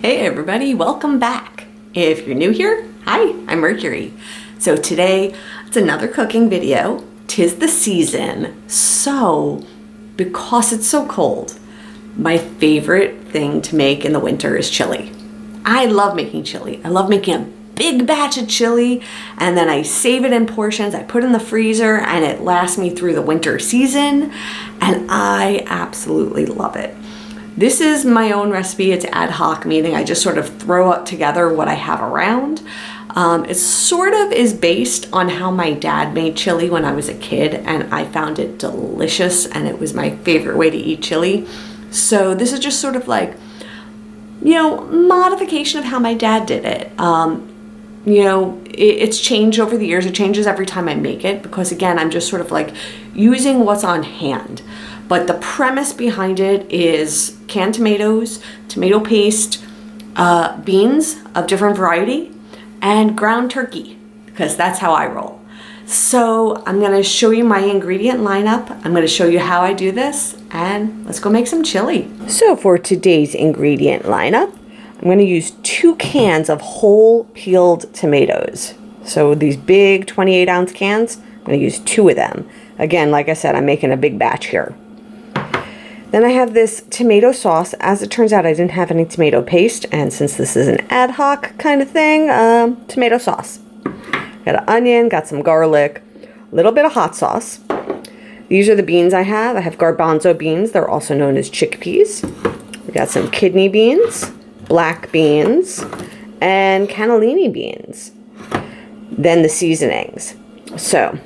Hey everybody, welcome back. If you're new here, hi, I'm Mercury. So today, it's another cooking video. 'Tis the season. So, because it's so cold, my favorite thing to make in the winter is chili. I love making chili. I love making a big batch of chili and then I save it in portions. I put it in the freezer and it lasts me through the winter season and I absolutely love it. This is my own recipe. It's ad hoc, meaning I just sort of throw up together what I have around. It sort of is based on how my dad made chili when I was a kid, and I found it delicious, and it was my favorite way to eat chili. So this is just sort of like, modification of how my dad did it. It's changed over the years. It changes every time I make it because, again, I'm just sort of like using what's on hand. But the premise behind it is canned tomatoes, tomato paste, beans of different variety, and ground turkey, because that's how I roll. So I'm gonna show you my ingredient lineup. I'm gonna show you how I do this, and let's go make some chili. So for today's ingredient lineup, I'm gonna use 2 cans of whole peeled tomatoes. So these big 28-ounce cans, I'm gonna use 2 of them. Again, like I said, I'm making a big batch here. Then I have this tomato sauce. As it turns out, I didn't have any tomato paste, and since this is an ad hoc kind of thing, tomato sauce. Got an onion, got some garlic, a little bit of hot sauce. These are the beans I have. I have garbanzo beans. They're also known as chickpeas. We got some kidney beans, black beans, and cannellini beans. Then the seasonings. So,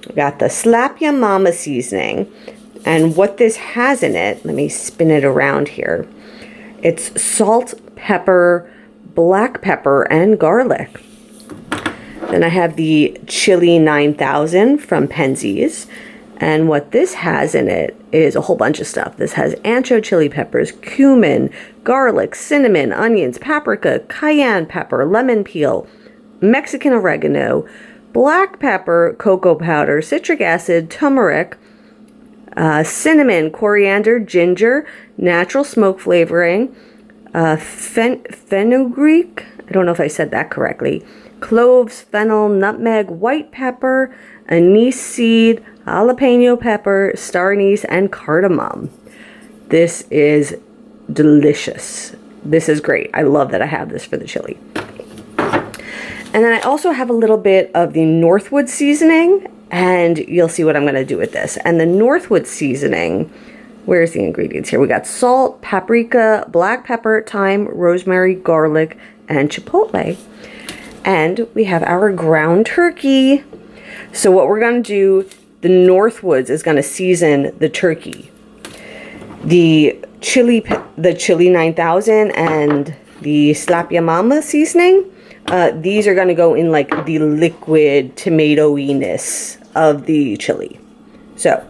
we got the Slap Ya Mama seasoning. And what this has in it, let me spin it around here. It's salt, pepper, black pepper, and garlic. Then I have the Chili 9000 from Penzey's. And what this has in it is a whole bunch of stuff. This has ancho chili peppers, cumin, garlic, cinnamon, onions, paprika, cayenne pepper, lemon peel, Mexican oregano, black pepper, cocoa powder, citric acid, turmeric, cinnamon, coriander, ginger, natural smoke flavoring, fenugreek, I don't know if I said that correctly, cloves, fennel, nutmeg, white pepper, anise seed, jalapeno pepper, star anise, and cardamom. This is delicious. This is great. I love that I have this for the chili. And then I also have a little bit of the Northwood seasoning, and you'll see what I'm going to do with this. And the Northwood seasoning, where's the ingredients here? We got salt, paprika, black pepper, thyme, rosemary, garlic, and chipotle. And we have our ground turkey. So what we're going to do, the Northwoods is going to season the turkey. The chili 9000 and the Slap Ya Mama seasoning, these are going to go in like the liquid tomato-iness of the chili. So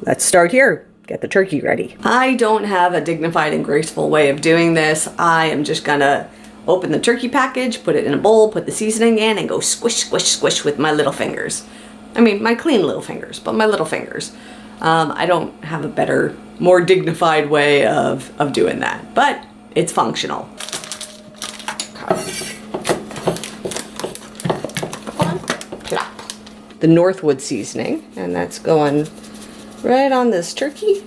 let's start here. Get the turkey ready. I don't have a dignified and graceful way of doing this. I am just gonna open the turkey package, put it in a bowl, put the seasoning in, and go squish, squish, squish with my little fingers. I mean, my clean little fingers, but my little fingers. I don't have a better, more dignified way of doing that, but it's functional. The Northwood seasoning, and that's going right on this turkey.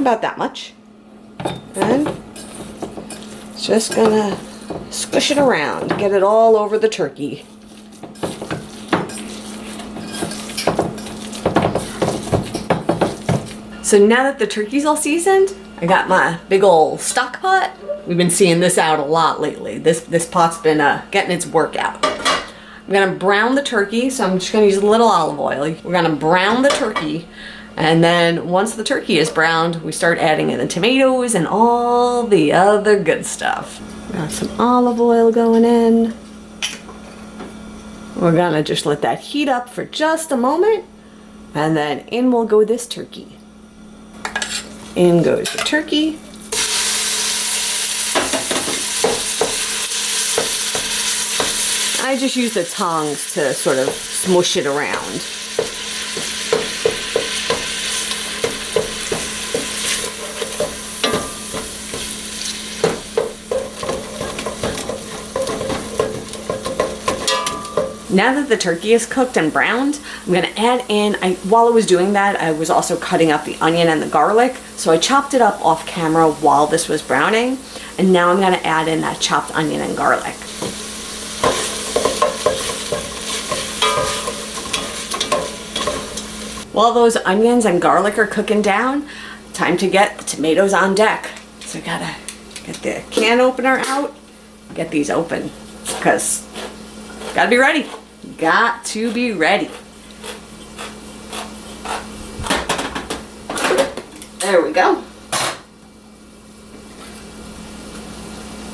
About that much. And just gonna squish it around, get it all over the turkey. So now that the turkey's all seasoned, I got my big old stock pot. We've been seeing this out a lot lately. This pot's been getting its work out. I'm gonna brown the turkey, so I'm just gonna use a little olive oil. We're gonna brown the turkey, and then once the turkey is browned, we start adding in the tomatoes and all the other good stuff. Got some olive oil going in. We're gonna just let that heat up for just a moment, and then in will go this turkey. In goes the turkey. I just use the tongs to sort of smush it around. Now that the turkey is cooked and browned, I'm gonna add in, while I was doing that, I was also cutting up the onion and the garlic. So I chopped it up off camera while this was browning. And now I'm gonna add in that chopped onion and garlic. While those onions and garlic are cooking down, time to get the tomatoes on deck. So I gotta get the can opener out, get these open, because gotta be ready. Got to be ready. There we go.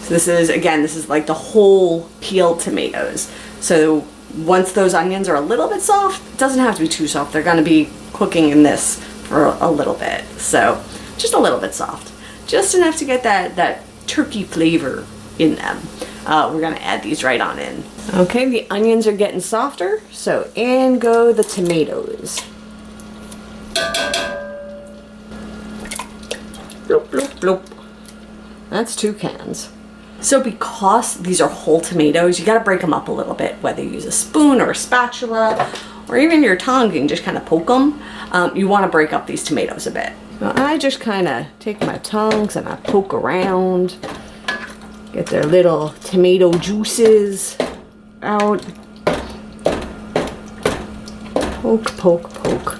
So this is like the whole peeled tomatoes. So once those onions are a little bit soft, it doesn't have to be too soft. They're gonna be cooking in this for a little bit. So just a little bit soft. Just enough to get that turkey flavor in them. We're gonna add these right on in. Okay, the onions are getting softer, so in go the tomatoes. Bloop, bloop, bloop. That's 2 cans. So because these are whole tomatoes, you gotta break them up a little bit, whether you use a spoon or a spatula, or even your tongue, you can just kind of poke them. You wanna break up these tomatoes a bit. Now I just kind of take my tongs and I poke around, get their little tomato juices out. Poke, poke, poke.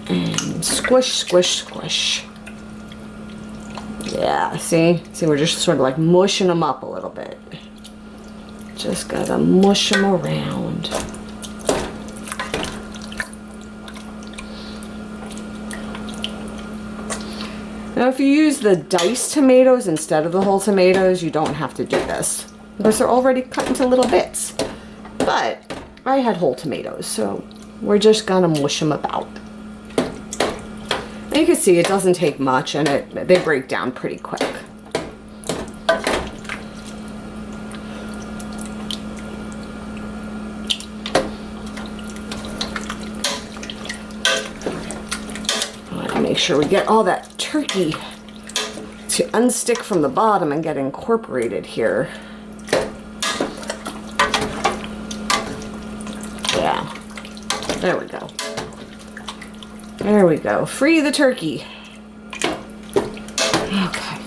And squish, squish, squish. Yeah, see, we're just sort of like mushing them up a little bit. Just gotta mush them around. Now if you use the diced tomatoes instead of the whole tomatoes, you don't have to do this, because they're already cut into little bits. But I had whole tomatoes, so we're just gonna mush them about. And you can see it doesn't take much, and they break down pretty quick. I want to make sure we get all that turkey to unstick from the bottom and get incorporated here. Yeah, there we go. There we go. Free the turkey. Okay.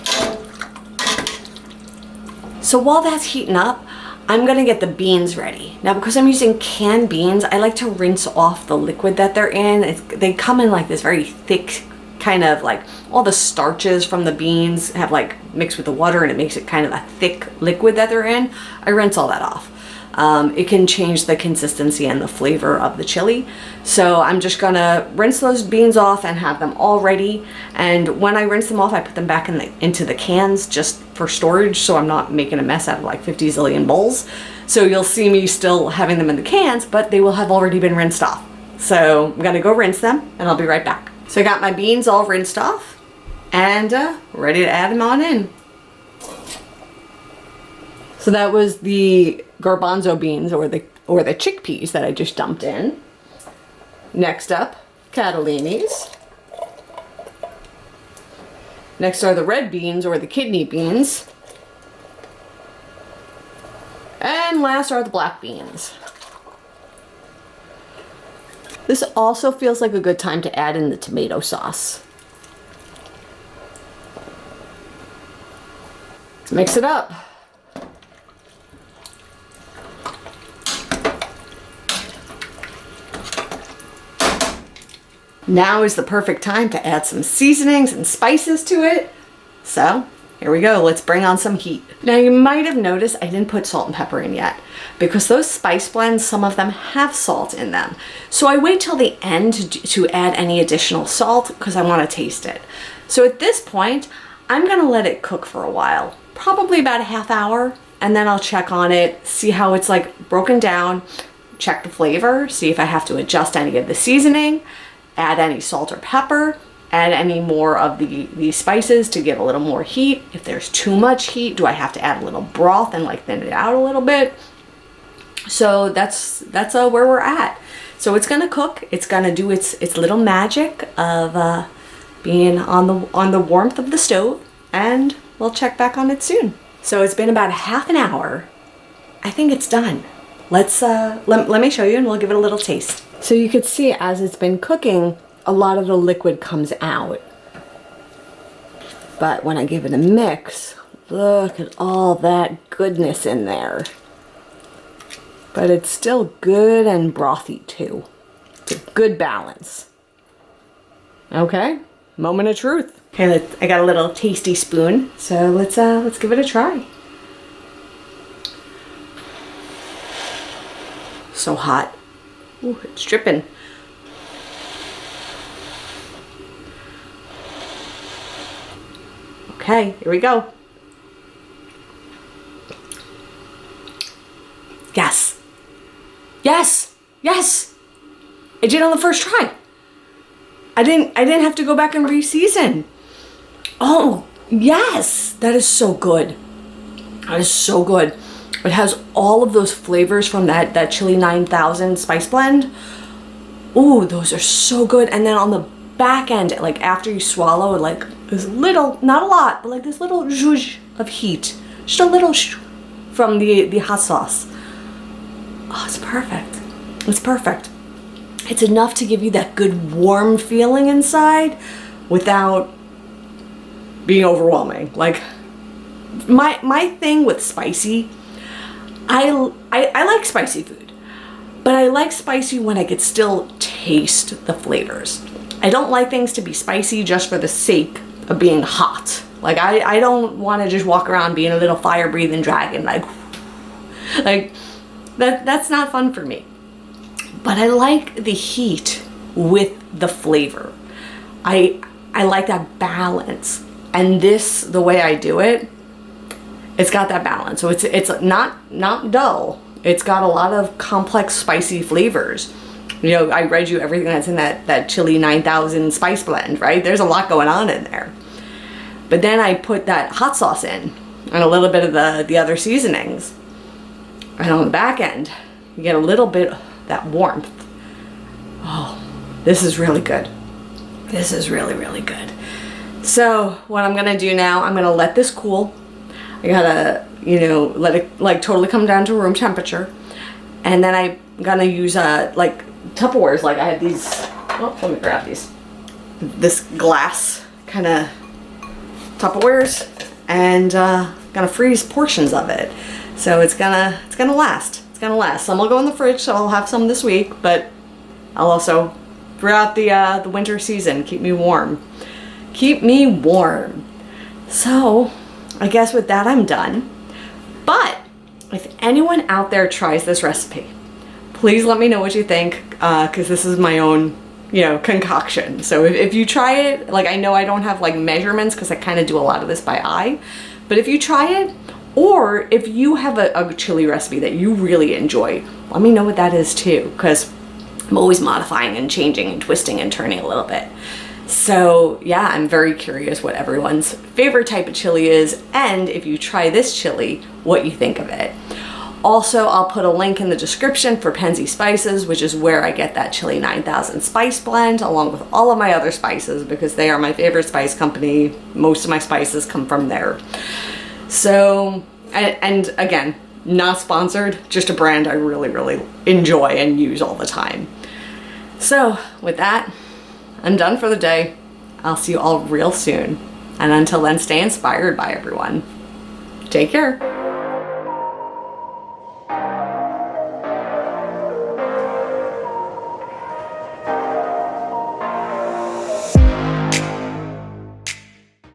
So while that's heating up, I'm gonna get the beans ready. Now because I'm using canned beans, I like to rinse off the liquid that they're in. They come in like this very thick, kind of like all the starches from the beans have like mixed with the water, and it makes it kind of a thick liquid that they're in. I rinse all that off. It can change the consistency and the flavor of the chili. So I'm just gonna rinse those beans off and have them all ready. And when I rinse them off, I put them back into the cans just for storage, so I'm not making a mess out of like 50 zillion bowls. So you'll see me still having them in the cans, but they will have already been rinsed off. So I'm gonna go rinse them and I'll be right back. So I got my beans all rinsed off and ready to add them on in. So that was the garbanzo beans or the chickpeas that I just dumped in. Next up, catalinis. Next are the red beans or the kidney beans. And last are the black beans. This also feels like a good time to add in the tomato sauce. Mix it up. Now is the perfect time to add some seasonings and spices to it. So here we go, let's bring on some heat. Now you might have noticed I didn't put salt and pepper in yet, because those spice blends, some of them have salt in them. So I wait till the end to add any additional salt because I want to taste it. So at this point, I'm gonna let it cook for a while, probably about a half hour, and then I'll check on it, see how it's like broken down, check the flavor, see if I have to adjust any of the seasoning, add any salt or pepper, add any more of the spices to give a little more heat. If there's too much heat, do I have to add a little broth and like thin it out a little bit? So that's where we're at. So it's gonna cook. It's gonna do its little magic of being on the warmth of the stove, and we'll check back on it soon. So it's been about half an hour. I think it's done. let me show you and we'll give it a little taste. So you could see as it's been cooking, a lot of the liquid comes out. But when I give it a mix, look at all that goodness in there. But it's still good and brothy too. It's a good balance. Okay, moment of truth. Okay, I got a little tasty spoon, so let's give it a try. So hot. Ooh, it's dripping. Okay, here we go. Yes. Yes. Yes. I did on the first try. I didn't have to go back and re-season. Oh, yes. That is so good. That is so good. It has all of those flavors from that Chili 9000 spice blend. Ooh, those are so good. And then on the back end, like after you swallow, like this little, not a lot, but like this little zhuzh of heat. Just a little from the hot sauce. Oh, it's perfect. It's perfect. It's enough to give you that good warm feeling inside without being overwhelming. Like my thing with spicy, I like spicy food, but I like spicy when I could still taste the flavors. I don't like things to be spicy just for the sake of being hot. Like I don't want to just walk around being a little fire breathing dragon like that's not fun for me. But I like the heat with the flavor. I like that balance. And this, the way I do it, it's got that balance. So it's not dull. It's got a lot of complex spicy flavors. You know, I read you everything that's in that Chili 9000 spice blend, right? There's a lot going on in there. But then I put that hot sauce in and a little bit of the other seasonings. And on the back end, you get a little bit of that warmth. Oh, this is really good. This is really, really good. So what I'm gonna do now, I'm gonna let this cool. I gotta, you know, let it like totally come down to room temperature. And then I'm gonna use like Tupperwares. Like I have these, oh, let me grab these. This glass kind of Tupperwares, and gonna freeze portions of it. So it's gonna last. It's gonna last. Some will go in the fridge, so I'll have some this week, but I'll also, throughout the winter season, keep me warm. Keep me warm. So I guess with that I'm done. But if anyone out there tries this recipe, please let me know what you think, because this is my own, you know, concoction. So if you try it, like I know I don't have like measurements because I kind of do a lot of this by eye, but if you try it, or if you have a chili recipe that you really enjoy, let me know what that is too, because I'm always modifying and changing and twisting and turning a little bit. So yeah, I'm very curious what everyone's favorite type of chili is, and if you try this chili, what you think of it. Also, I'll put a link in the description for Penzey Spices, which is where I get that Chili 9000 spice blend, along with all of my other spices, because they are my favorite spice company. Most of my spices come from there. So, and again, not sponsored, just a brand I really, really enjoy and use all the time. So, with that, I'm done for the day. I'll see you all real soon. And until then, stay inspired by everyone. Take care.